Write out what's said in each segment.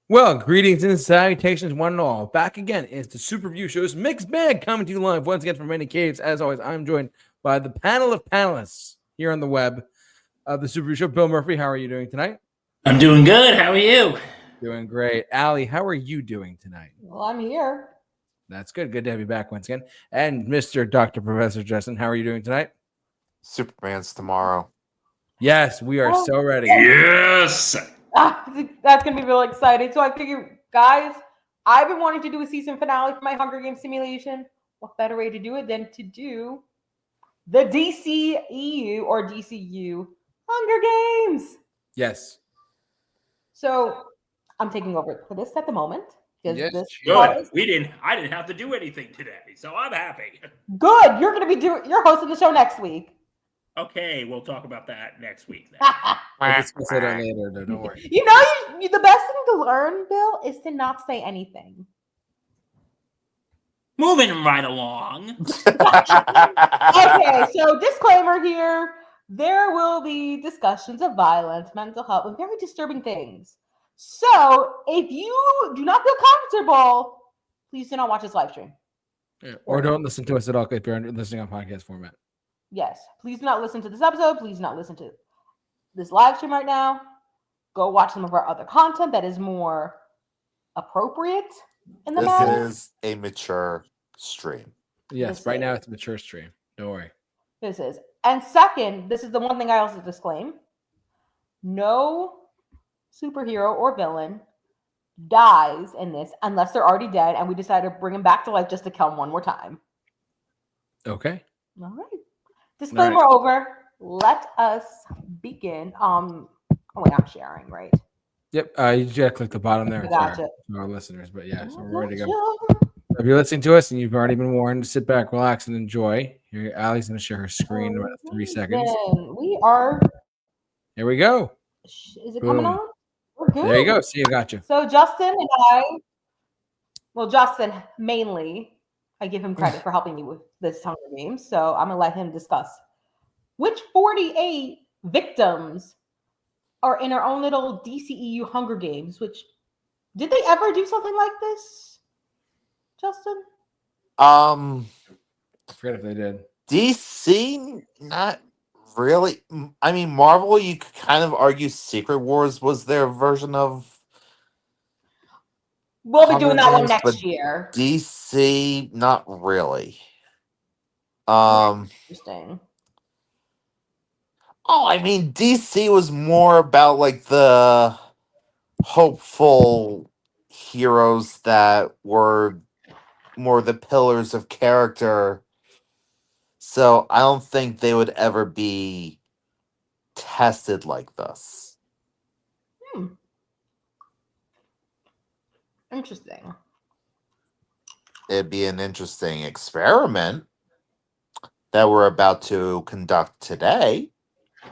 Well, greetings and salutations, one and all. Back again is the Super Review Show's mixed bag coming to you live once again from many caves. As always, I'm joined by the panel of panelists here on the web of the Super Review Show. Bill Murphy, how are you doing tonight? I'm doing good. How are you? Doing great. Allie, how are you doing tonight? Well, I'm here. That's good. Good to have you back once again. And Mr. Dr. Professor Justin, how are you doing tonight? Superman's tomorrow. Yes, we are so ready. Yes. That's going to be real exciting. So I figure, guys, I've been wanting to do a season finale for my Hunger Games simulation. What better way to do it than to do the DCEU or DCU Hunger Games? Yes. So I'm taking over for this at the moment. Yes, This Good. part is I didn't have to do anything today, so I'm happy. good. You're going to be you're hosting the show next week. Okay, we'll talk about that next week then. We'll discuss it later, though. Don't worry. You know, the best thing to learn, Bill, is to not say anything. Moving right along. Okay, so disclaimer here. There will be discussions of violence, mental health, and very disturbing things. So if you do not feel comfortable, please do not watch this live stream. Yeah. Or don't listen to us at all if you're listening on podcast format. Yes, please do not listen to this episode. Please do not listen to this live stream right now. Go watch some of our other content that is more appropriate in the This matter. is a mature stream. Yes, This right is. now it's a mature stream. Don't worry. This is. And second, this is the one thing I also disclaim. No superhero or villain dies in this unless they're already dead and we decide to bring them back to life just to kill them one more time. Okay. All right. Disclaimer over. Let us begin. Oh wait, I'm sharing, right? Yep. You just gotta click the bottom there. I gotcha. For our listeners, but yeah, so we're ready to go. If you're listening to us and you've already been warned, sit back, relax, and enjoy. Here, Allie's going to share her screen in about 3 seconds. We are. Here we go. Is it coming Boom. on? We're good. There you go. See, I got you. So Justin and Justin mainly, I give him credit for helping me with this Hunger Games. So I'm gonna let him discuss which 48 victims are in our own little DCEU Hunger Games. Which did they ever do something like this, Justin? I forget if they did. DC, not really. I mean, Marvel, you could kind of argue Secret Wars was their version of We'll be Hunger doing that one Games, next but year. DC, not really. Interesting. Oh, I mean, DC was more about like the hopeful heroes that were more the pillars of character. So I don't think they would ever be tested like this. Interesting. It'd be an interesting experiment that we're about to conduct today.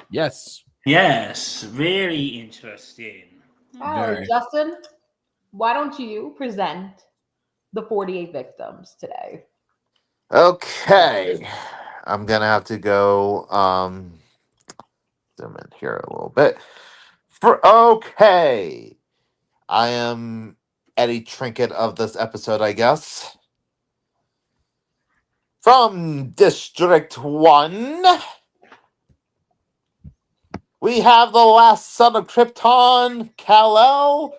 Yes. Yes, very interesting. All right, Very. Justin, why don't you present the 48 victims today? Okay. I'm gonna have to go zoom in here a little bit. Okay. I am Eddie Trinket of this episode, I guess. From District 1, we have the last son of Krypton, Kal-El,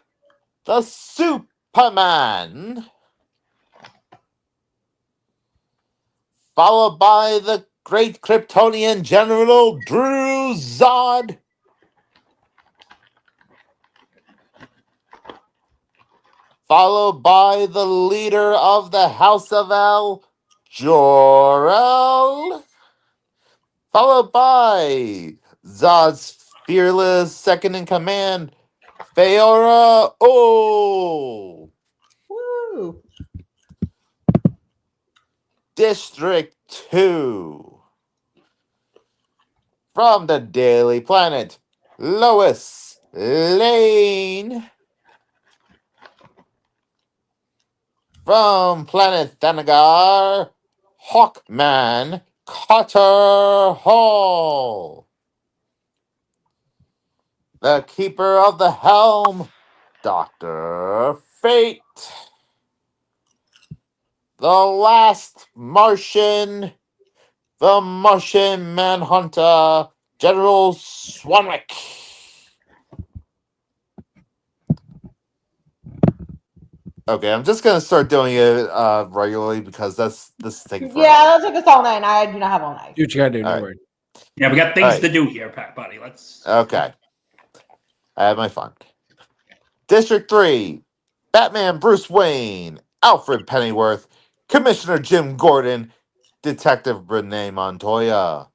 the Superman. Followed by the great Kryptonian General Drew Zod. Followed by the leader of the House of El, Jor-El. Followed by Zod's fearless second in command, Feora O. Woo! District 2. From the Daily Planet, Lois Lane. From Planet Thanagar, Hawkman Carter Hall. The Keeper of the Helm, Dr. Fate. The Last Martian. The Martian Manhunter. General Swanwick. Okay, I'm just gonna start doing it regularly because this is taking forever. Yeah, let's take this all night. And I do not have all night. Do what you gotta do. No All right. worries. Yeah, we got things All to right. do here, Pat, buddy. Let's. Okay. I have my fun. District 3. Batman Bruce Wayne. Alfred Pennyworth. Commissioner Jim Gordon. Detective Renee Montoya.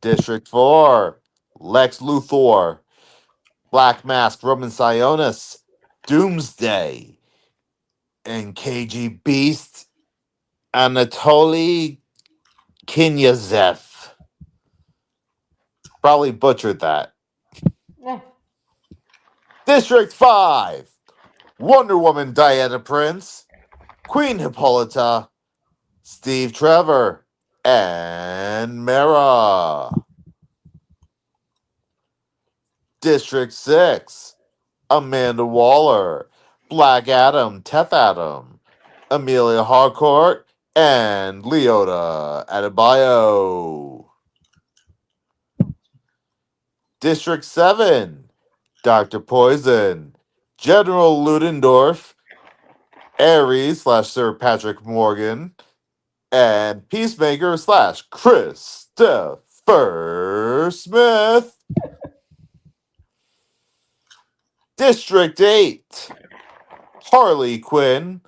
District 4. Lex Luthor. Black Mask Roman Sionis. Doomsday. And KG Beast. Anatoly Kinyazev. Probably butchered that. Yeah. District 5. Wonder Woman Diana Prince. Queen Hippolyta. Steve Trevor. And Mara. District 6. Amanda Waller. Black Adam. Teth Adam. Amelia Harcourt. And Leota Adebayo. District 7. Dr. Poison. General Ludendorff. Ares / Sir Patrick Morgan. And Peacemaker / Christopher Smith. District 8. Harley Quinn.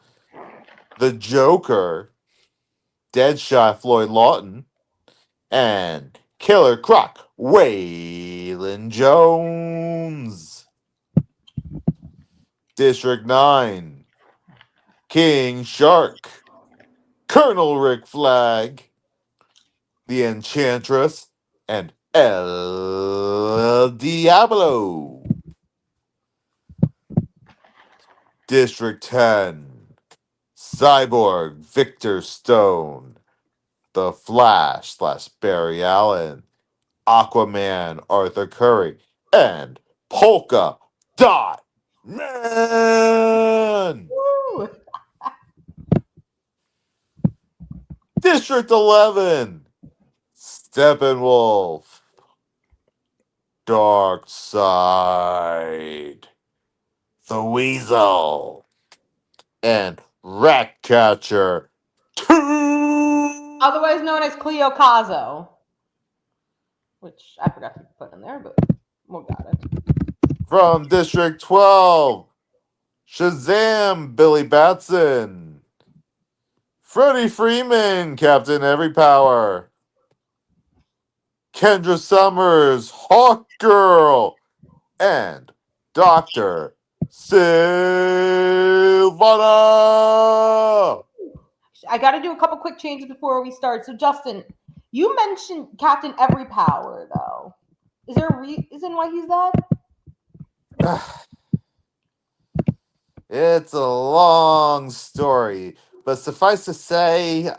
The Joker. Deadshot Floyd Lawton. And Killer Croc Waylon Jones. District 9. King Shark. Colonel Rick Flag. The Enchantress. And El Diablo. District 10. Cyborg Victor Stone. The Flash / Barry Allen. Aquaman Arthur Curry. And Polka Dot Man. Woo! District 11. Steppenwolf. Dark Side. The Weasel. And Ratcatcher 2. Otherwise known as Cleo Caso, which I forgot to put in there, but we got it. From District 12. Shazam Billy Batson. Freddie Freeman, Captain Every Power. Kendra Summers, Hawk Girl. And Dr. Sylvana. I got to do a couple quick changes before we start. So, Justin, you mentioned Captain Every Power, though. Is there a reason why he's that? It's a long story, but suffice to say,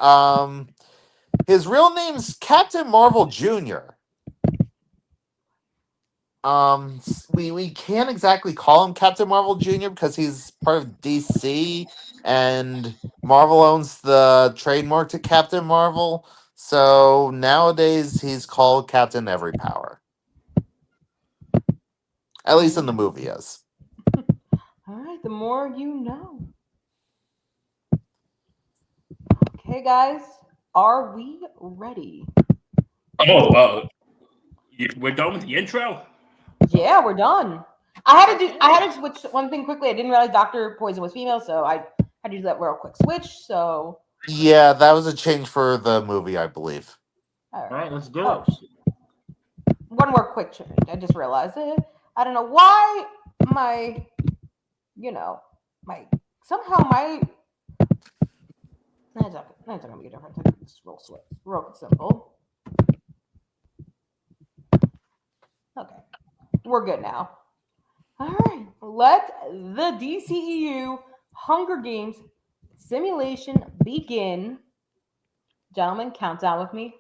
his real name's Captain Marvel Jr. We can't exactly call him Captain Marvel Jr. because he's part of DC, and Marvel owns the trademark to Captain Marvel. So nowadays he's called Captain Every Power. At least in the movie is. All right, the more you know. Okay, guys, are we ready? We're done with the intro? Yeah, we're done. I had to switch one thing quickly. I didn't realize Dr. Poison was female, so I had to do that real quick switch. So Yeah, that was a change for the movie, I believe. All right, let's do Oh, it. one more quick change. I just realized it. I don't know why somehow my that's not gonna be different. It's real simple. Okay, we're good now. All right, let the DCEU Hunger Games simulation begin. Gentlemen, count down with me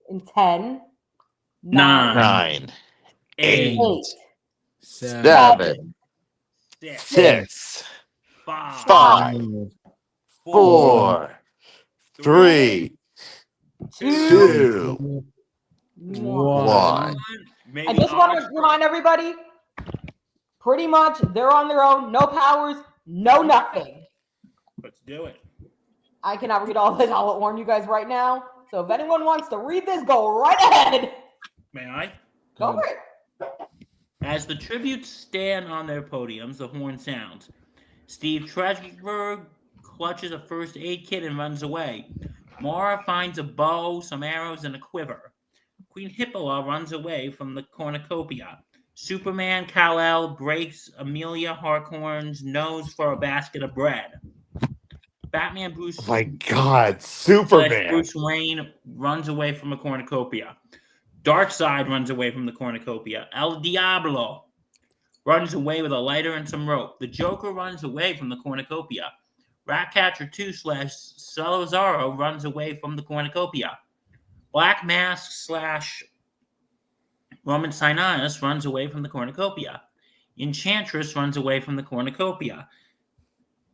in 10, 9, 9, 9, 8, 8, 7, 7, 6, Five, 5, four, 4, 3, Two, 2, one. 1. Maybe I just want odds. to remind everybody, pretty much they're on their own, no powers, no nothing. Let's do it. I cannot read all this. I'll warn you guys right now. So if anyone wants to read this, go right ahead. May I? Go for it. As the tributes stand on their podiums, the horn sounds. Steve Trezberg clutches a first aid kit and runs away. Mara finds a bow, some arrows, and a quiver. Queen Hippola runs away from the cornucopia. Superman Kal-El breaks Amelia Harcorn's nose for a basket of bread. Batman Bruce Oh my God, slash Superman. Bruce Wayne runs away from a cornucopia. Darkseid runs away from the cornucopia. El Diablo runs away with a lighter and some rope. The Joker runs away from the cornucopia. Ratcatcher 2 slash Salazaro runs away from the cornucopia. Black Mask slash Roman Sinaius runs away from the cornucopia. Enchantress runs away from the cornucopia.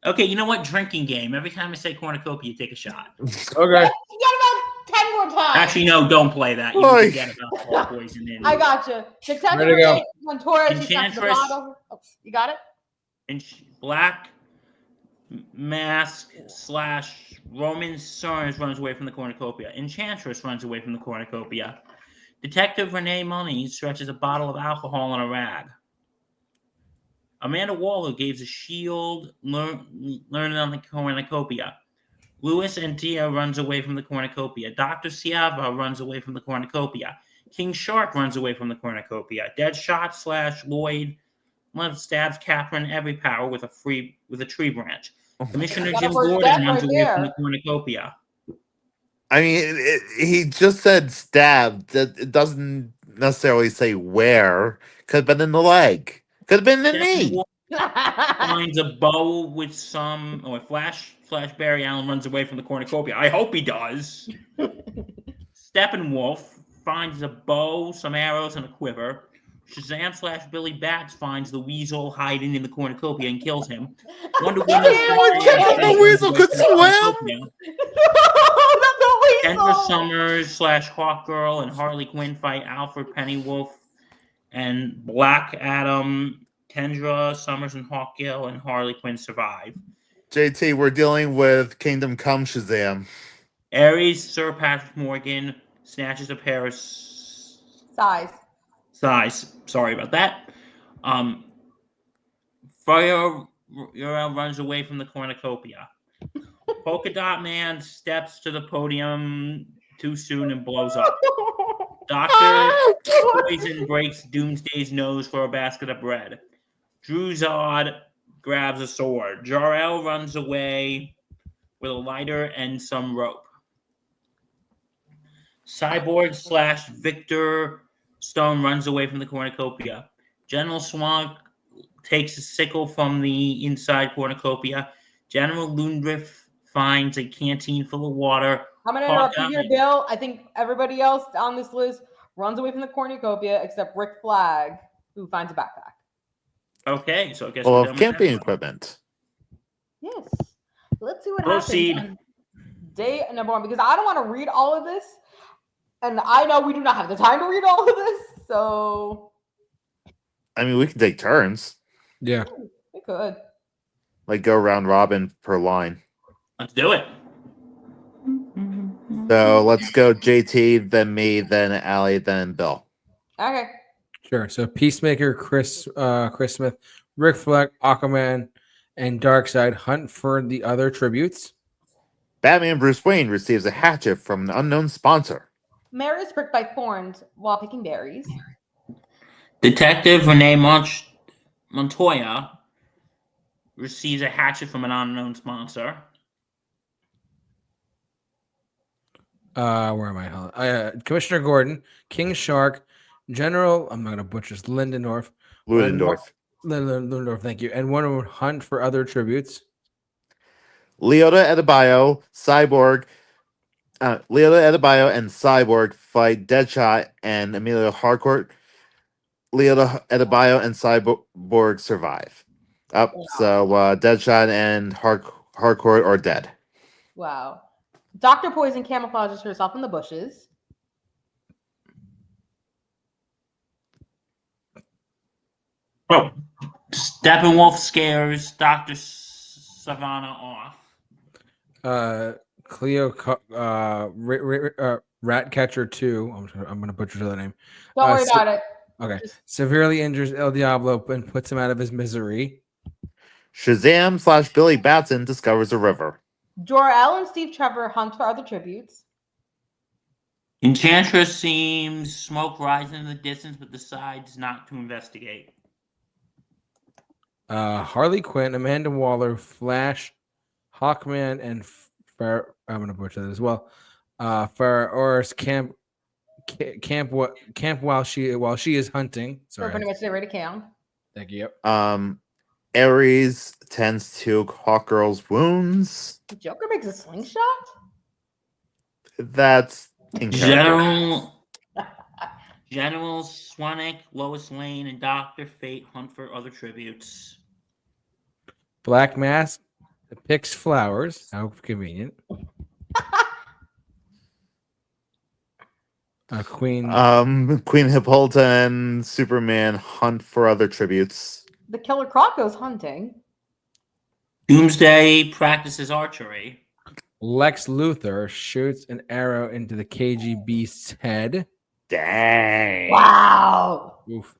Okay, you know what? Drinking game. Every time I say cornucopia, you take a shot. Okay. You got about 10 more times. Actually, no, don't play that. You Like- forget about ball poison. In I got you. Detective Ready to go. Renee Montoya, she steps the Enchantress. bottle. Oh, you got it? Black Mask slash Roman Sarnes runs away from the cornucopia. Enchantress runs away from the cornucopia. Detective Renee Money stretches a bottle of alcohol on a rag. Amanda Waller gives a shield learning on the cornucopia. Louis Antia runs away from the cornucopia. Dr. Siava runs away from the cornucopia. King Shark runs away from the cornucopia. Deadshot slash Lloyd stabs Catherine Everypower with a tree branch. Commissioner Got a Jim first Gordon step runs right away from there. the cornucopia. I mean, he just said stabbed. It doesn't necessarily say where. Could have been in the leg. Could have been in the knee. Finds a bow with some, Flash Barry Allen runs away from the cornucopia. I hope he does. Steppenwolf finds a bow, some arrows, and a quiver. Shazam slash Billy Bats finds the weasel hiding in the cornucopia and kills him. Wonder Woman The weasel could swim. Kendra Summers slash Hawkgirl and Harley Quinn fight Alfred Pennyworth and Black Adam. Kendra Summers and Hawkgirl and Harley Quinn survive. JT, we're dealing with Kingdom Come Shazam. Ares, Sir Patrick Morgan snatches a pair of Size. Sorry about that. Fire runs away from the cornucopia. Polka Dot Man steps to the podium too soon and blows up. Dr. Poison breaks Doomsday's nose for a basket of bread. Drew Zod grabs a sword. Jor-El runs away with a lighter and some rope. Cyborg slash Victor Stone runs away from the cornucopia. General Swank takes a sickle from the inside cornucopia. General Lundriff finds a canteen full of water. I'm going to interrupt you here, Bill. I think everybody else on this list runs away from the cornucopia except Rick Flag, who finds a backpack. Okay, so I guess Well, we're done of with camping that. equipment. Yes. Let's see what Proceed. happens on day number 1, because I don't want to read all of this. And I know we do not have the time to read all of this. So I mean, we can take turns. Yeah. we could. Like go round robin per line. Let's do it. So let's go JT, then me, then Allie, then Bill. Okay. Sure. So Peacemaker, Chris Smith, Rick Fleck, Aquaman, and Darkseid hunt for the other tributes. Batman Bruce Wayne receives a hatchet from an unknown sponsor. Mary is pricked by thorns while picking berries. Detective Renee Montoya receives a hatchet from an unknown sponsor. Where am I? Commissioner Gordon, King Shark, General. I'm not gonna butcher this. Ludendorff, thank you. And one would hunt for other tributes. Leota Adebayo, Cyborg. Leota Adebayo and Cyborg fight Deadshot and Amelia Harcourt. Leota Adebayo and Cyborg survive. Up. So Deadshot and Hardcore are dead. Wow. Dr. Poison camouflages herself in the bushes. Oh, Steppenwolf scares Dr. Savannah off. Cleo, Ratcatcher 2. I'm gonna butcher the name. Don't worry about it. Okay. Severely injures El Diablo and puts him out of his misery. Shazam / Billy Batson discovers a river. Jor-El and Steve Trevor hunt for other tributes. Enchantress sees smoke rising in the distance, but decides not to investigate. Harley Quinn, Amanda Waller, Flash, Hawkman, and I'm gonna butcher that as well. Oris camp while she is hunting. So Sorry. pretty much they're ready to count. Thank you. Yep. Ares tends to Hawkgirl's wounds. The Joker makes a slingshot? That's in character. General Swanwick, Lois Lane, and Dr. Fate hunt for other tributes. Black Mask picks flowers. How convenient. Queen Hippolyta and Superman hunt for other tributes. The Killer Croc goes hunting. Doomsday practices archery. Lex Luthor shoots an arrow into the KG Beast's head. Dang. Wow. Oof.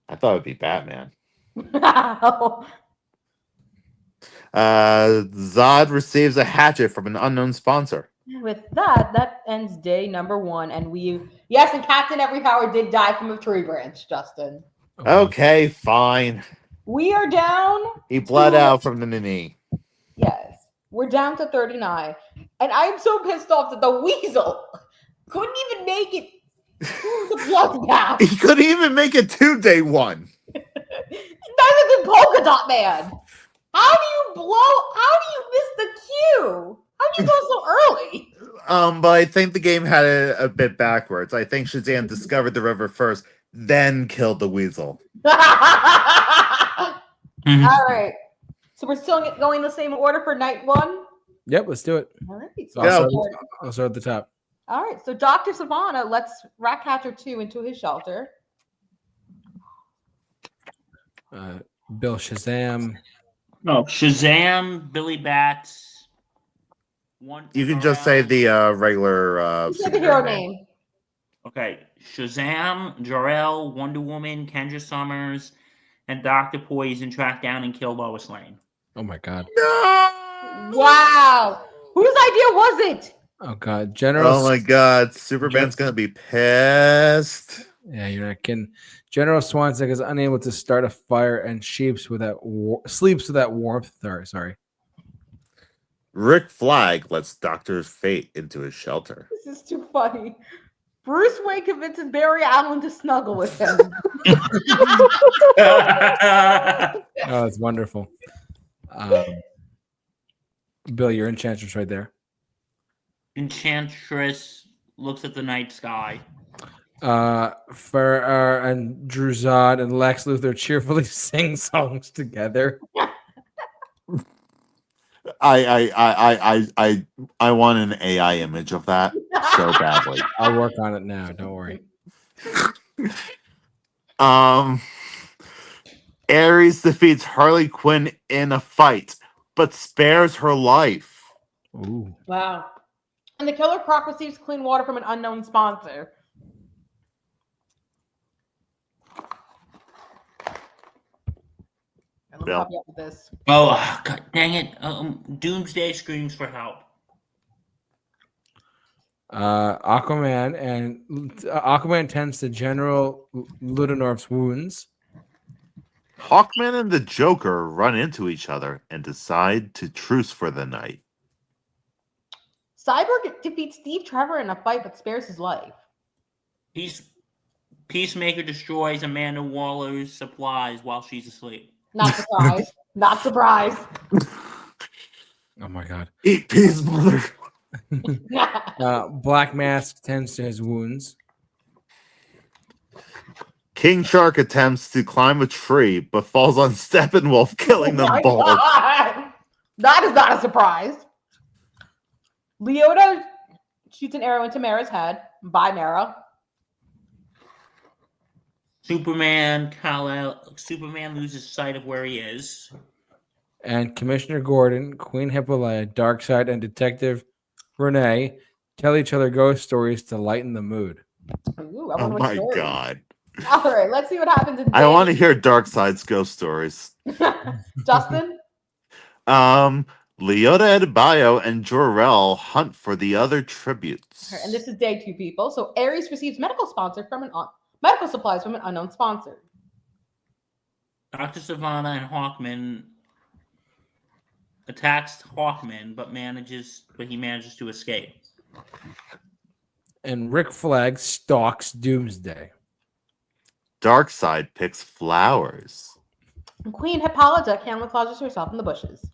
I thought it'd be Batman. Wow. Zod receives a hatchet from an unknown sponsor. With that ends day number 1. And yes, and Captain Every Power did die from a tree branch, Justin. Okay, fine. We are down. He bled out from the knee. Yes. We're down to 39. And I'm so pissed off that the Weasel couldn't even make it to the bloodbath. He couldn't even make it to day 1. Neither did Polka Dot Man. How do you miss the cue? How do you go so early? But I think the game had it a bit backwards. I think Shazam discovered the river first, then killed the Weasel. All right. So we're still going the same order for night 1? Yep, let's do it. All right. So So I'll start at the top. all right. So Dr. Savannah lets Ratcatcher 2 into his shelter. Bill Shazam. No, Shazam, Billy Bats. You can just say the regular Say the hero name. Okay, Shazam, Jor-El, Wonder Woman, Kendra Summers, and Dr. Poison track down and kill Lois Lane. Oh my god. No! Wow. Whose idea was it? Oh god. General. Oh my god. Superman's gonna be pissed. Yeah, you're not kidding. General Swanwick is unable to start a fire and sleeps without warmth. Sorry. Rick Flag lets Dr. Fate into his shelter. This is too funny. Bruce Wayne convinces Barry Allen to snuggle with him. Oh, it's wonderful. Bill, your Enchantress right there. Enchantress looks at the night sky. And Drew Zod and Lex Luthor cheerfully sing songs together. I want an AI image of that so badly. I'll work on it now. Don't worry. Ares defeats Harley Quinn in a fight, but spares her life. Ooh. Wow. And the Killer Croc receives clean water from an unknown sponsor. Let me help you out with this. Oh, god dang it. Doomsday screams for help. Aquaman tends to General Ludendorff's wounds. Hawkman and the Joker run into each other and decide to truce for the night. Cyborg defeats Steve Trevor in a fight but spares his life. Peacemaker destroys Amanda Waller's supplies while she's asleep. Not surprised. Not surprised. Oh my god. Eat peas, mother. Black Mask tends to his wounds. King Shark attempts to climb a tree, but falls on Steppenwolf, killing them my both. God. That is not a surprise. Leota shoots an arrow into Mara's head. Bye, Mara. Superman loses sight of where he is. And Commissioner Gordon, Queen Hippolyta, Darkseid, and Detective Renee tell each other ghost stories to lighten the mood. Ooh, I Oh wonder what my story. god. All right, let's see what happens in I want to hear Darkseid's ghost stories. Justin? Leota Adebayo and Jor-El hunt for the other tributes. And this is day 2, people. So Ares receives medical medical supplies from an unknown sponsor. Dr. Savannah and Hawkman attacks Hawkman, but he manages to escape. And Rick Flag stalks Doomsday. Darkseid picks flowers. And Queen Hippolyta camouflages herself in the bushes.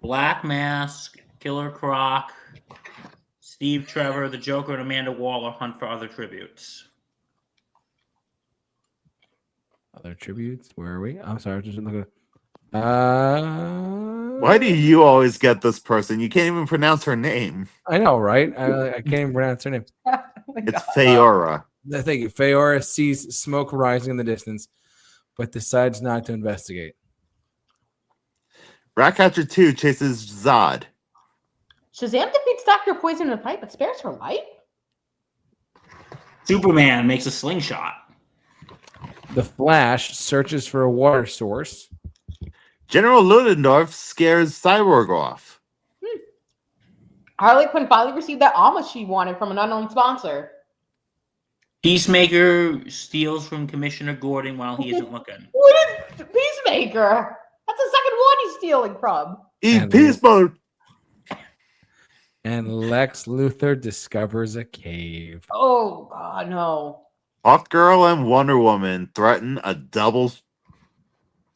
Black Mask, Killer Croc, Steve Trevor, the Joker, and Amanda Waller hunt for other tributes. Other tributes? Where are we? I'm sorry, just looking. Why do you always get this person? You can't even pronounce her name. I know, right? I can't even pronounce her name. Oh my It's God. Feora. Thank you. Feora sees smoke rising in the distance, but decides not to investigate. Ratcatcher 2 chases Zod. Shazam defeats Dr. Poison in a fight, but spares her life? Superman makes a slingshot. The Flash searches for a water source. General Ludendorff scares Cyborg off. Harley Quinn finally received that alma she wanted from an unknown sponsor. Peacemaker steals from Commissioner Gordon while he isn't looking. What is Peacemaker? That's the second one he's stealing from. Eat And- peace mode. And Lex Luthor discovers a cave. Oh, God, no. Hawkgirl and Wonder Woman threaten a double.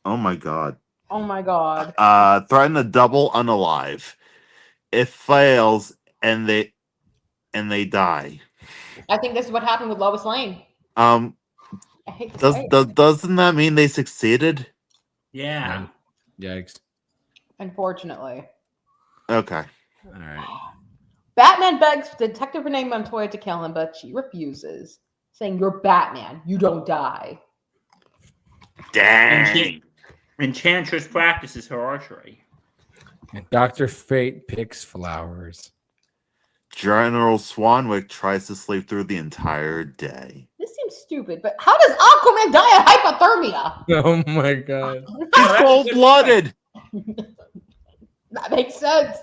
Oh my god. Oh, my God. Threaten a double unalive. It fails and they die. I think this is what happened with Lois Lane. I hate to say it. Doesn't that mean they succeeded? Yeah. Yikes. Unfortunately. Okay. All right. Batman begs Detective Renee Montoya to kill him, but she refuses, saying, "You're Batman. You don't die." Dang. Enchantress practices her archery. And Dr. Fate picks flowers. General Swanwick tries to sleep through the entire day. This seems stupid, but how does Aquaman die of hypothermia? Oh my god. He's cold-blooded. That makes sense.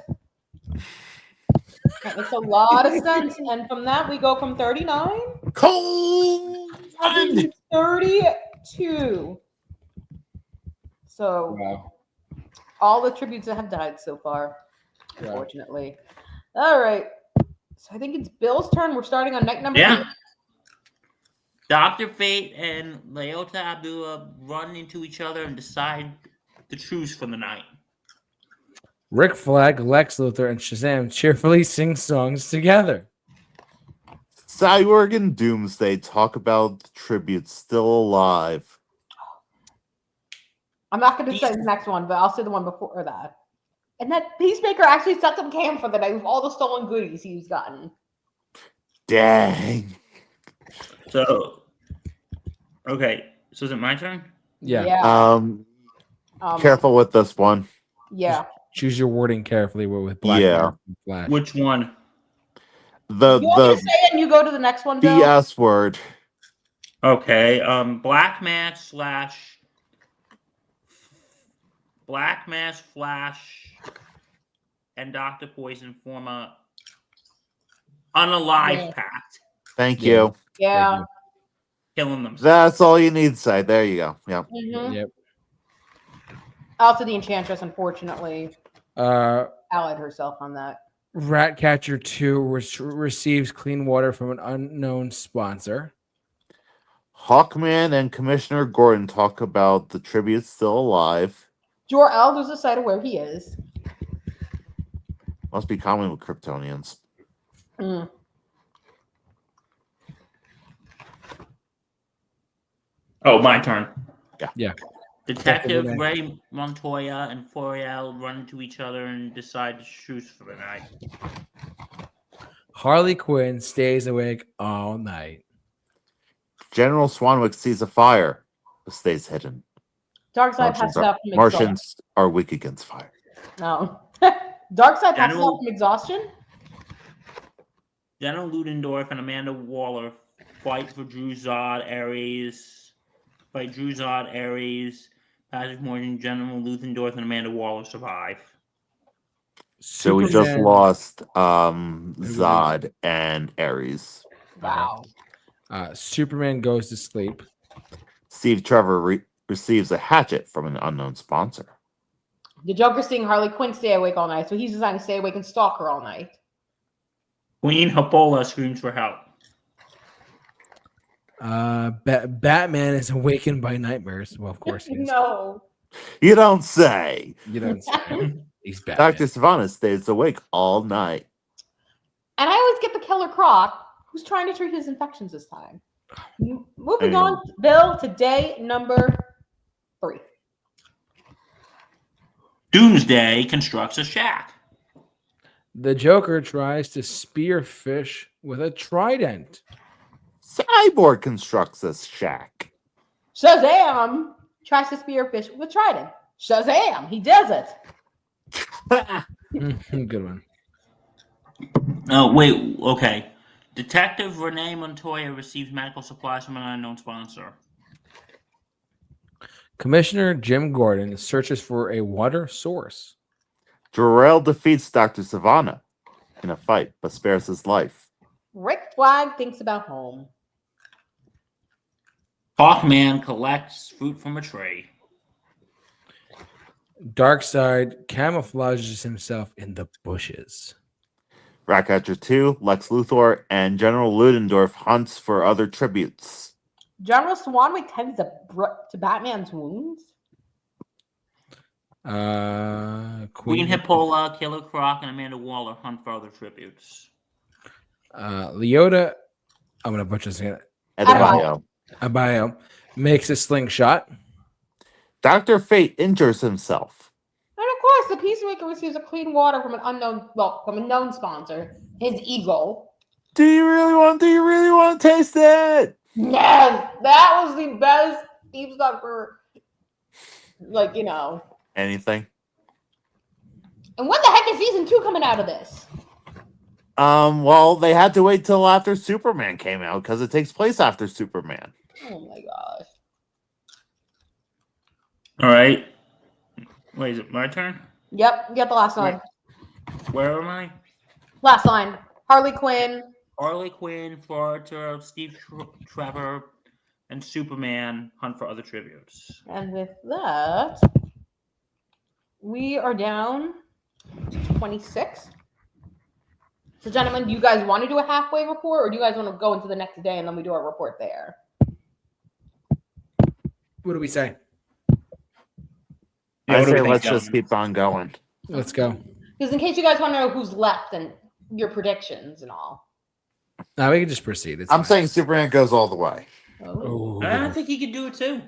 That makes a lot of sense. And from that, we go from 39 Cold-blooded. to 32. So Wow. all the tributes that have died so far, unfortunately. All right. So I think it's Bill's turn. We're starting on night number 2. Dr. Fate and Leota Abdullah run into each other and decide the truce for the night. Rick Flag, Lex Luthor, and Shazam cheerfully sing songs together. Cyborg and Doomsday talk about the tributes still alive. I'm not going to say the next one, but I'll say the one before that. And that Peacemaker actually set up camp for the night with all the stolen goodies he's gotten. Dang. So, okay. So is it my turn? Yeah. Careful with this one. Yeah. Choose your wording carefully with Black Yeah. and Flash. Which one? You want me to say it and you go to the next one, Bill? BS word. Okay. Black Mask, Flash, and Dr. Poison form a unalive pact. Thank you. Yeah. Killing them. That's all you need to say. There you go. Yep. Mm-hmm. Yep. Also, the Enchantress, unfortunately, allied herself on that. Ratcatcher 2 receives clean water from an unknown sponsor. Hawkman and Commissioner Gordon talk about the tribute still alive. Jor-El loses sight of where he is. Must be common with Kryptonians. Oh, my turn. Yeah. Detective Renee. Ray Montoya and Forial run into each other and decide to shoot for the night. Harley Quinn stays awake all night. General Swanwick sees a fire, but stays hidden. Darkseid passes out from exhaustion. Martians are weak against fire. No. Darkseid passes General- out from exhaustion? General Ludendorff and Amanda Waller fight for Drew Zod, Ares. Patrick Morgan, General Ludendorff, and Amanda Waller survive. So we just Superman- lost Zod and Ares. Wow. Superman goes to sleep. Steve Trevor receives a hatchet from an unknown sponsor. The Joker's seeing Harley Quinn stay awake all night, so he's deciding to stay awake and stalk her all night. Queen Hippola screams for help. Batman is awakened by nightmares. Well, of course he is. No. You don't say. You don't say. He's Batman. Dr. Savannah stays awake all night. And I always get the Killer Croc, who's trying to treat his infections this time. Moving on, Bill, to day number 3. Doomsday constructs a shack. The Joker tries to spear fish with a trident. Cyborg constructs this shack. Shazam tries to spear fish with a trident. Shazam, he does it. Good one. Oh, wait, okay. Detective Renee Montoya receives medical supplies from an unknown sponsor. Commissioner Jim Gordon searches for a water source. Jor-El defeats Dr. Savannah in a fight, but spares his life. Rick Flag thinks about home. Hawkman collects fruit from a tree. Darkseid camouflages himself in the bushes. Ratcatcher 2, Lex Luthor, and General Ludendorff hunts for other tributes. General Swanwick tends to Batman's wounds. Queen Hippola, Killer Croc, and Amanda Waller hunt for other tributes. Leota, I'm gonna butcher this again. Abayo makes a slingshot. Dr. Fate injures himself. And of course, the Peacemaker receives a clean water from from a known sponsor, his Eagle. Do you really want to taste it? Yes, that was the best Steve for, Anything? And when the heck is season 2 coming out of this? Well, they had to wait till after Superman came out because it takes place after Superman. Oh my gosh. All right. Wait, is it my turn? Yep, you got the last line. Where am I? Last line. Harley Quinn. Harley Quinn, Florida, Steve Trevor, and Superman hunt for other tributes. And with that, we are down to 26. So, gentlemen, do you guys want to do a halfway report, or do you guys want to go into the next day and then we do our report there? What do we say? I say let's just keep on going. Let's go. Because in case you guys want to know who's left and your predictions and all. No, we can just proceed. I'm saying Superman goes all the way. Oh. I think he could do it too.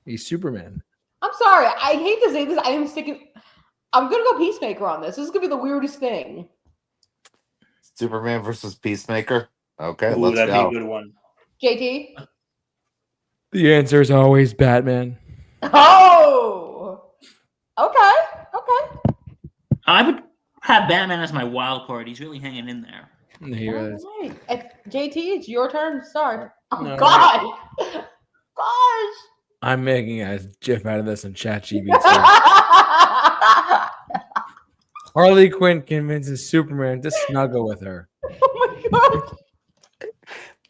He's Superman. I'm sorry. I hate to say this. I'm going to go Peacemaker on this. This is going to be the weirdest thing. Superman versus Peacemaker. Okay, Ooh, let's that'd go. be a good one. JT? The answer is always Batman. Oh! Okay. I would have Batman as my wild card. He's really hanging in there. He really is. All right. JT, it's your turn to start. Oh, No. God! Gosh! I'm making a GIF out of this on ChatGPT. Harley Quinn convinces Superman to snuggle with her. Oh my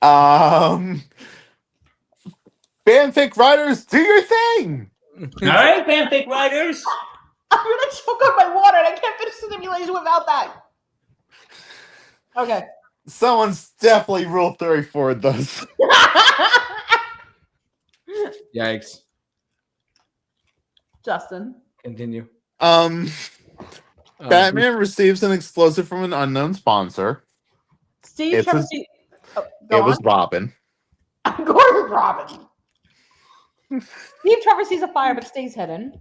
God! Fanfic writers, do your thing. All right, fanfic writers. I'm gonna choke on my water and I can't finish the simulation without that. Okay. Someone's definitely Rule 34 this. Yikes. Justin. Continue. Batman receives an explosive from an unknown sponsor. Steve It Trevor. was- Go It was on. Robin. Of course, Robin. Steve Trevor sees a fire but stays hidden.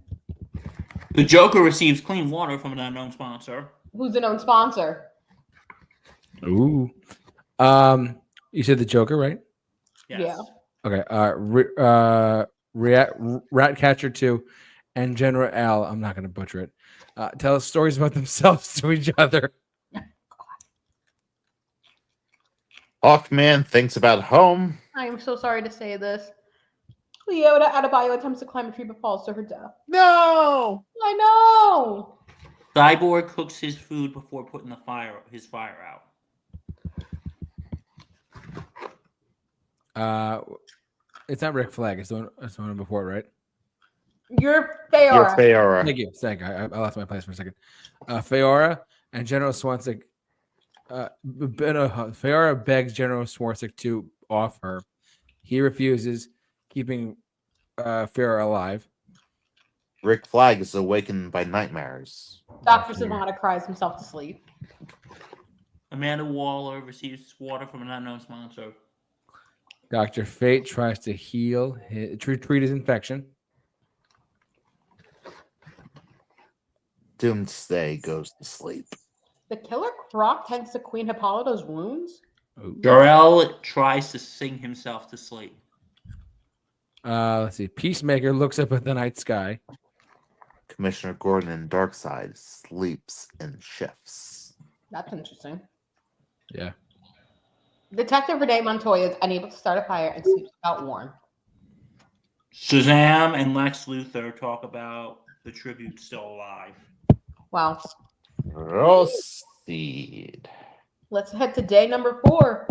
The Joker receives clean water from an unknown sponsor. Who's the known sponsor? Ooh. You said the Joker, right? Yes. Yeah. Okay. Ratcatcher 2 and General Al, I'm not going to butcher it, tell stories about themselves to each other. Hawkman thinks about home. I am so sorry to say this. Leota Adebayo attempts to climb a tree but falls to her death. No! I know! Cyborg cooks his food before putting his fire out. It's not Rick Flag. It's the one before it, right? You're Your Feyora. Feyora. Thank you. I lost my place for a second. Feyora and General Swansik. Feyora begs General Swansik to off her. He refuses, keeping Feyora alive. Rick Flag is awakened by nightmares. Dr. Savannah cries himself to sleep. Amanda Waller receives water from an unknown sponsor. Dr. Fate tries to treat his infection. Doomsday goes to sleep. The Killer Croc tends to Queen Hippolyta's wounds. Jor-El tries to sing himself to sleep. Let's see. Peacemaker looks up at the night sky. Commissioner Gordon and Darkseid sleeps in shifts. That's interesting. Yeah. Detective Renee Montoya is unable to start a fire and sleeps without warn. Shazam and Lex Luthor talk about the tribute still alive. Wow. Proceed. Let's head to day number 4.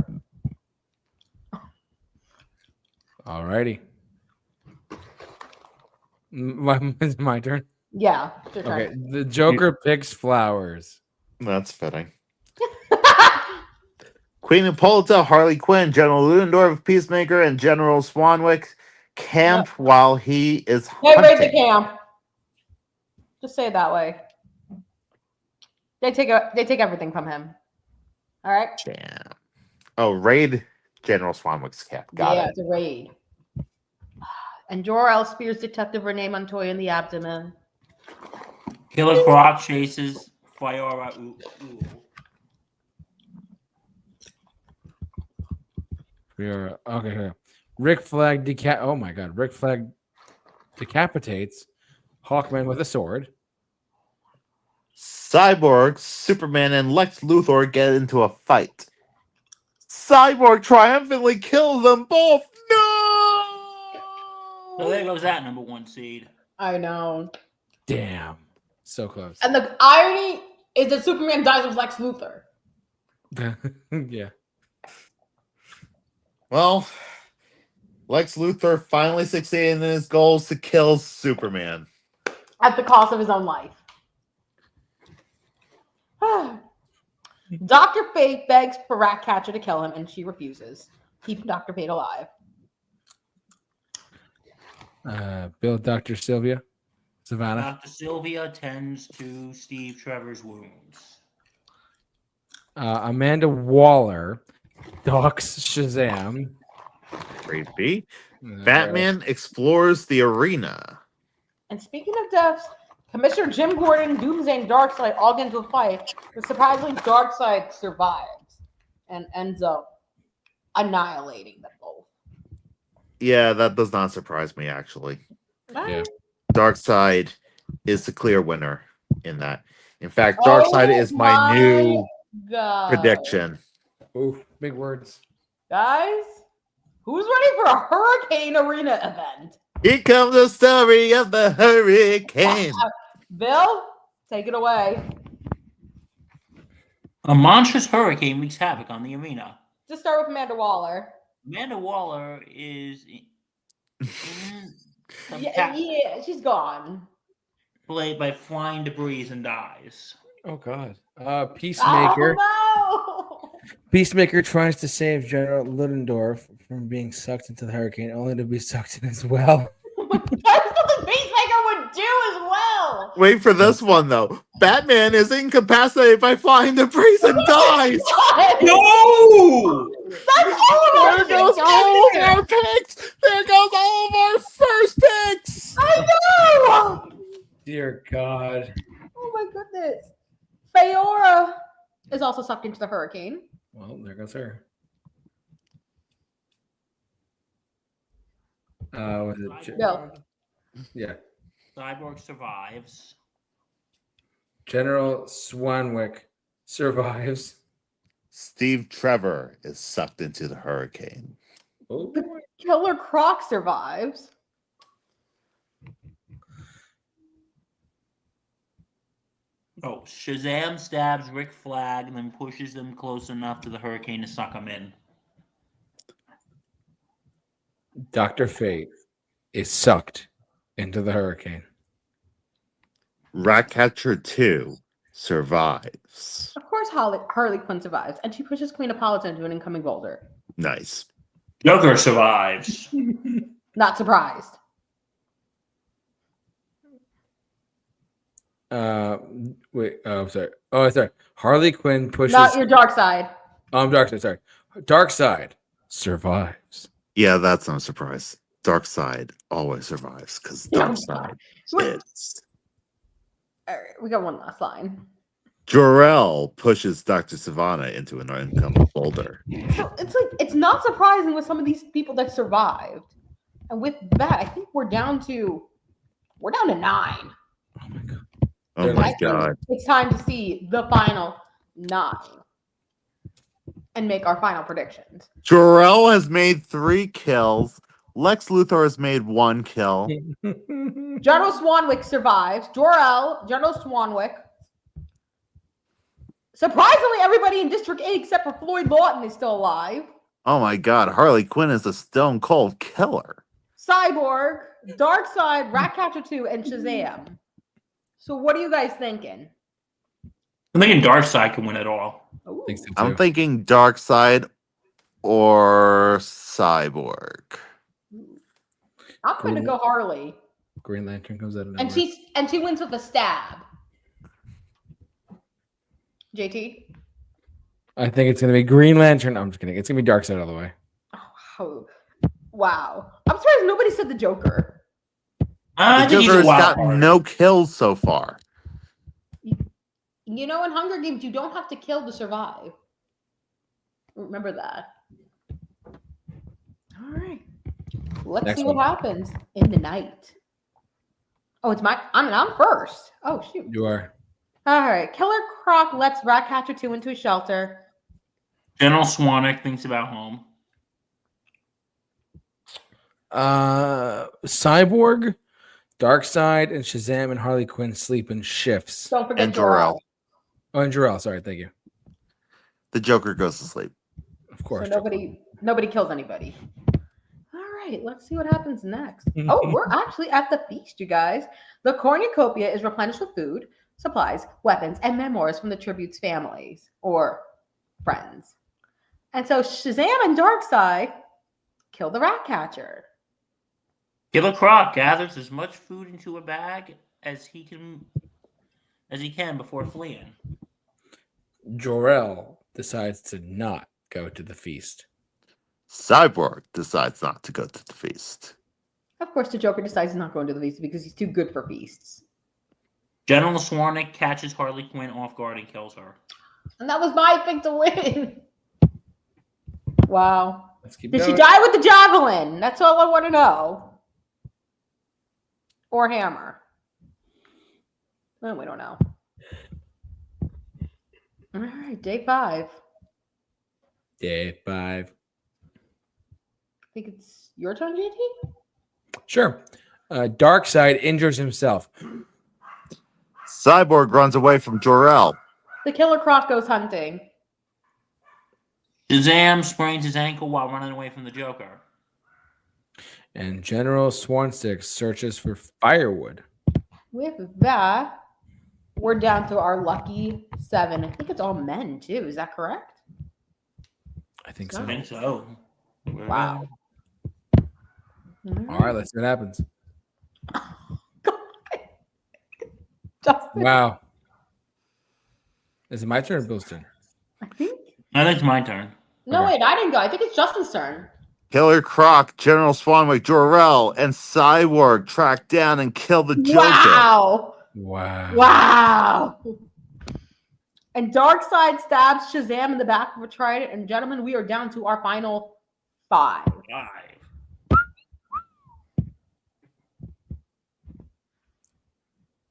Alrighty. It's my turn. Yeah. It's your Okay. turn. The Joker picks flowers. That's fitting. Queen Hippolyta, Harley Quinn, General Ludendorff, Peacemaker, and General Swanwick camp while he is They raid the hunting. camp. Just say it that way. They take everything from him. All right. Damn. Oh, raid General Swanwick's camp. Got it. It's a raid. And Jor-El spears Detective Renee Montoya in the abdomen. Killer Croc chases Feyora. Okay. Here. Rick Flag Rick Flag decapitates Hawkman with a sword. Cyborg, Superman, and Lex Luthor get into a fight. Cyborg triumphantly kills them both. No! So there goes that number 1 seed. I know. Damn. So close. And the irony is that Superman dies with Lex Luthor. Yeah. Well, Lex Luthor finally succeeded in his goals to kill Superman. At the cost of his own life. Dr. Fate begs for Ratcatcher to kill him, and she refuses. Keep Dr. Fate alive. Bill, Dr. Savannah. Dr. Sylvia tends to Steve Trevor's wounds. Amanda Waller docks Shazam. Creepy. Batman explores the arena. And speaking of deaths, Commissioner Jim Gordon, Doomsday, and Darkseid all get into a fight, but surprisingly, Darkseid survives and ends up annihilating them both. Yeah, that does not surprise me, actually. Yeah. Darkseid is the clear winner in that. In fact, Darkseid is my new prediction. Ooh, big words. Guys, who's ready for a Hurricane Arena event? Here comes the story of the hurricane. Bill, take it away. A monstrous hurricane wreaks havoc on the arena. Just start with Amanda Waller. Amanda Waller is Yeah, she's gone. played by flying debris and dies. Oh God. Peacemaker. Oh, no! Peacemaker tries to save General Ludendorff from being sucked into the hurricane, only to be sucked in as well. That's what the Peacemaker would do as well. Wait for this one, though. Batman is incapacitated by flying debris and dies. No! That's all of There goes all of our picks. There goes all of our first dear God. Oh my goodness. Feora is also sucked into the hurricane. Well, there goes her. Was it No. yeah. Cyborg survives. General Swanwick survives. Steve Trevor is sucked into the hurricane. Oh, The Killer Croc survives. Oh, Shazam stabs Rick Flag and then pushes them close enough to the hurricane to suck them in. Dr. Fate is sucked into the hurricane. Ratcatcher 2 survives. Of course, Harley Quinn survives, and she pushes Queen Apollo into an incoming boulder. Nice. Joker survives. Not surprised. Wait. Oh, sorry. Oh, sorry. Harley Quinn pushes. Not your dark side. Dark side. Sorry. Dark side survives. Yeah, that's no surprise. Dark Side always survives because Yeah, Dark Side Wait. is. All right, we got one last line. Jor-El pushes Dr. Savannah into an incoming boulder. So it's not surprising with some of these people that survived. And with that, I think we're down to 9. Oh my God. Oh They're my like- god. It's time to see the final 9 and make our final predictions. Jor-El has made 3 kills. Lex Luthor has made 1 kill. General Swanwick survives. Jor-El, General Swanwick. Surprisingly, everybody in District 8 except for Floyd Lawton is still alive. Oh my god, Harley Quinn is a stone cold killer. Cyborg, Darkseid, Ratcatcher 2, and Shazam. So what are you guys thinking? I'm thinking Darkseid can win it all. Ooh. Thanks to I'm two. thinking Dark Side or Cyborg. I'm going to go Harley. Green Lantern comes out of And nowhere. she wins with a stab. JT? I think it's gonna be Green Lantern. I'm just kidding. It's gonna be Dark Side all the way. Oh, wow. I'm surprised nobody said the Joker. I The think he's Joker a has wild gotten card. no kills so far. You know, in Hunger Games, you don't have to kill to survive. Remember that. All right. Let's Next see what one. happens in the night. Oh, it's I'm first. Oh, shoot. You are. All right. Killer Croc lets Ratcatcher 2 into a shelter. General Swanwick thinks about home. Cyborg, Darkseid, and Shazam and Harley Quinn sleep in shifts. Don't forget And Jor-El. Oh, and Jor-El. Sorry, thank you. The Joker goes to sleep. Of course. So nobody kills anybody. All right, let's see what happens next. Oh, we're actually at the feast, you guys. The cornucopia is replenished with food, supplies, weapons, and memoirs from the tribute's families or friends. And so Shazam and Darkseid kill the Ratcatcher. Killer Croc gathers as much food into a bag as he can before fleeing. Jor-El decides to not go to the feast. Cyborg decides not to go to the feast. Of course, the Joker decides he's not going to the feast because he's too good for feasts. General Swanwick catches Harley Quinn off guard and kills her. And that was my pick to win. Wow. Let's keep Did going. she die with the javelin? That's all I want to know. Or hammer. Well, we don't know. All right, day 5. Day 5. I think it's your turn, JT? Sure. Darkseid injures himself. Cyborg runs away from Jor-El. The Killer Croc goes hunting. Shazam sprains his ankle while running away from the Joker. And General Swanstick searches for firewood. With that, we're down to our lucky 7. I think it's all men, too. Is that correct? I think I so. think so. Wow. All right, let's see what happens. Justin, Wow. Is it my turn or Bill's turn? I think. I think it's my turn. No, Okay. wait, I didn't go. I think it's Justin's turn. Killer Croc, General Swanwick, Jor-El, and Cyborg track down and kill the Joker. Wow. Wow. And Darkseid stabs Shazam in the back of a trident. And gentlemen, we are down to our final 5. 5.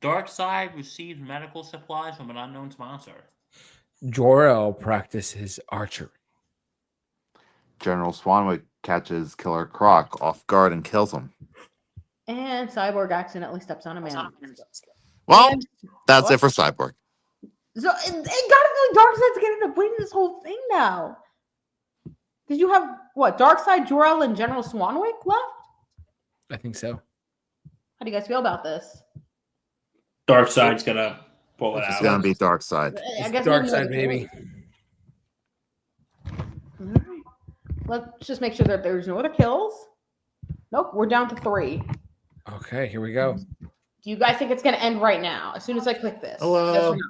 Darkseid receives medical supplies from an unknown sponsor. Jor-El practices archery. General Swanwick catches Killer Croc off guard and kills him. And Cyborg accidentally steps on a man. Well, And that's what? it for Cyborg. So it gotta be Darkseid's gonna end up winning this whole thing now. Did you have what? Darkseid, Jor-El, and General Swanwick left? I think so. How do you guys feel about this? Darkseid's gonna pull it It's out. gonna be Darkseid. I guess Darkseid, baby. All right. Let's just make sure that there's no other kills. Nope, we're down to 3. Okay, here we go. Do you guys think it's going to end right now? As soon as I click this. Hello. Yes or no?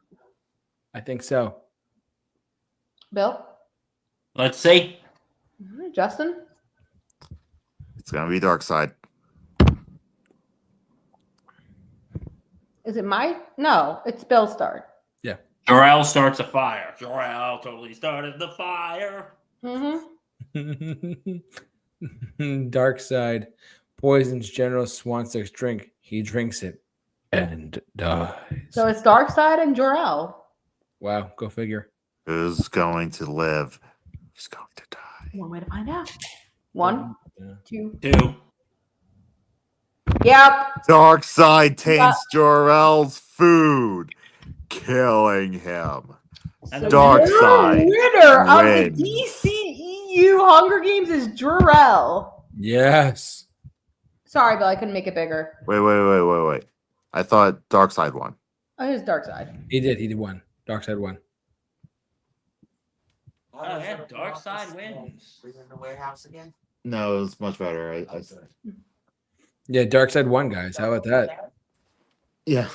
I think so. Bill? Let's see. All right, Justin? It's gonna be Darkseid. Is it my? No, it's Bill's start. Jor-El starts a fire. Jor-El totally started the fire. Mm-hmm. Darkseid poisons General Swanwick's drink. He drinks it and dies. So it's Darkseid and Jor-El. Wow, go figure. Who's going to live? Who's going to die? One way to find out. 1, Yeah. 2. 2. Yep. Darkseid taints Jor-El's food, killing him. And Darkseid winner of wins. the DCEU Hunger Games is Jor-El. Yes. Sorry, Bill, I couldn't make it bigger. Wait. I thought Darkseid won. Oh, it is Darkseid. He did one. Darkseid won. Oh, yeah, Darkseid wins. No, it was much better. Yeah, Darkseid won, guys. How about that? Yeah.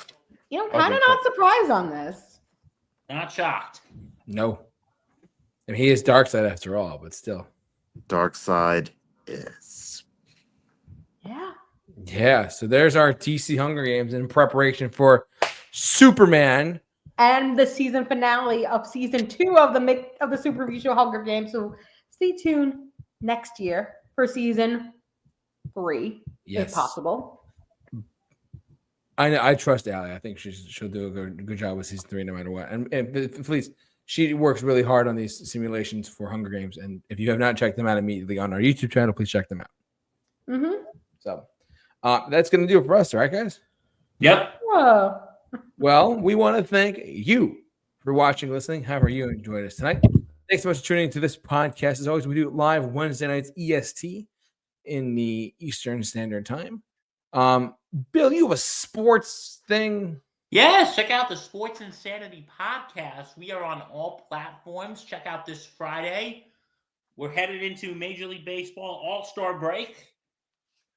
You know, kind of not surprised on this. Not shocked. No. I mean, he is Darkseid after all, but still. Darkseid is. Yeah. Yeah, so there's our TC Hunger Games in preparation for Superman. And the season finale of season 2 of the Super Review Show Hunger Games. So stay tuned next year for season 3, if possible. I trust Allie. I think she'll do a good job with season 3 no matter what. And please, she works really hard on these simulations for Hunger Games. And if you have not checked them out immediately on our YouTube channel, please check them out. Mm-hmm. So that's going to do it for us, all right, guys? Yep. Whoa. Well, we want to thank you for watching, listening. However you enjoyed us tonight. Thanks so much for tuning into this podcast. As always, we do it live Wednesday nights EST in the Eastern Standard Time. Bill, you have a sports thing. Yes, check out the Sports Insanity podcast. We are on all platforms. Check out this Friday. We're headed into Major League Baseball All-Star break.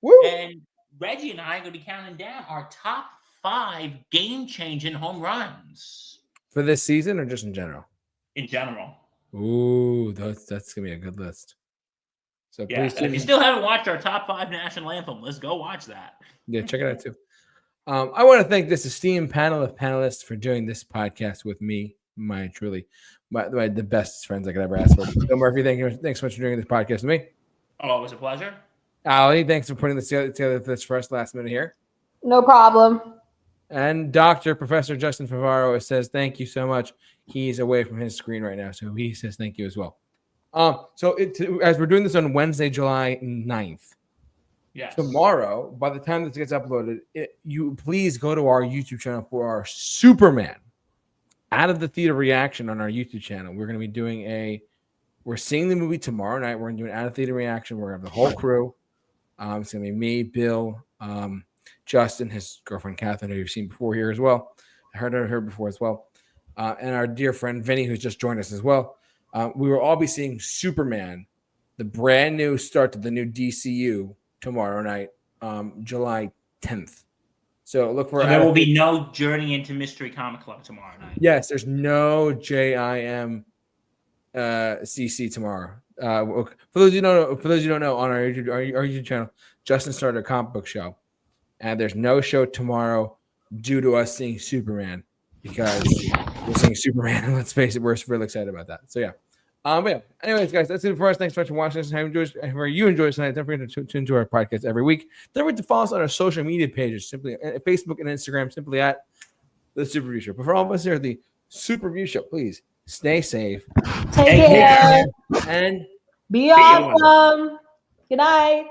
Woo! And Reggie and I are going to be counting down our top 5 game-changing home runs. For this season or just in general? In general. Ooh, that's going to be a good list. So Yeah, please and if you still haven't watched our top 5 national anthem, let's go watch that. Yeah, check it out too. I want to thank this esteemed panel of panelists for doing this podcast with me, the best friends I could ever ask for. Bill Murphy, thanks so much for doing this podcast with me. Oh, it was a pleasure. Allie, thanks for putting this together for this first last minute here. No problem. And Professor Justin Favaro says thank you so much. He's away from his screen right now, so he says thank you as well. As we're doing this on Wednesday, July 9th, Yes. tomorrow, by the time this gets uploaded, you please go to our YouTube channel for our Superman Out of the Theater reaction on our YouTube channel. We're going to be we're seeing the movie tomorrow night. We're going to do an Out of Theater reaction. We're going to have the whole crew. It's going to be me, Bill, Justin, his girlfriend Catherine, who you've seen before here as well. I heard her before as well. And our dear friend Vinny, who's just joined us as well. We will all be seeing Superman, the brand new start to the new DCU tomorrow night, July 10th. So look for. So there will be no Journey into Mystery Comic Club tomorrow night. Yes, there's no JIM CC tomorrow. For those you don't know, on our YouTube channel, Justin started a comic book show, and there's no show tomorrow due to us seeing Superman, because we're seeing Superman, and let's face it, we're really excited about that. So yeah. But yeah. Anyways, guys, that's it for us. Thanks so much for watching us. However you enjoy tonight, don't forget to tune into our podcast every week. Don't forget to follow us on our social media pages, simply Facebook and Instagram, simply at The Super Review Show. But for all of us here at The Super Review Show, please stay safe, Take care. and Be awesome. Good night.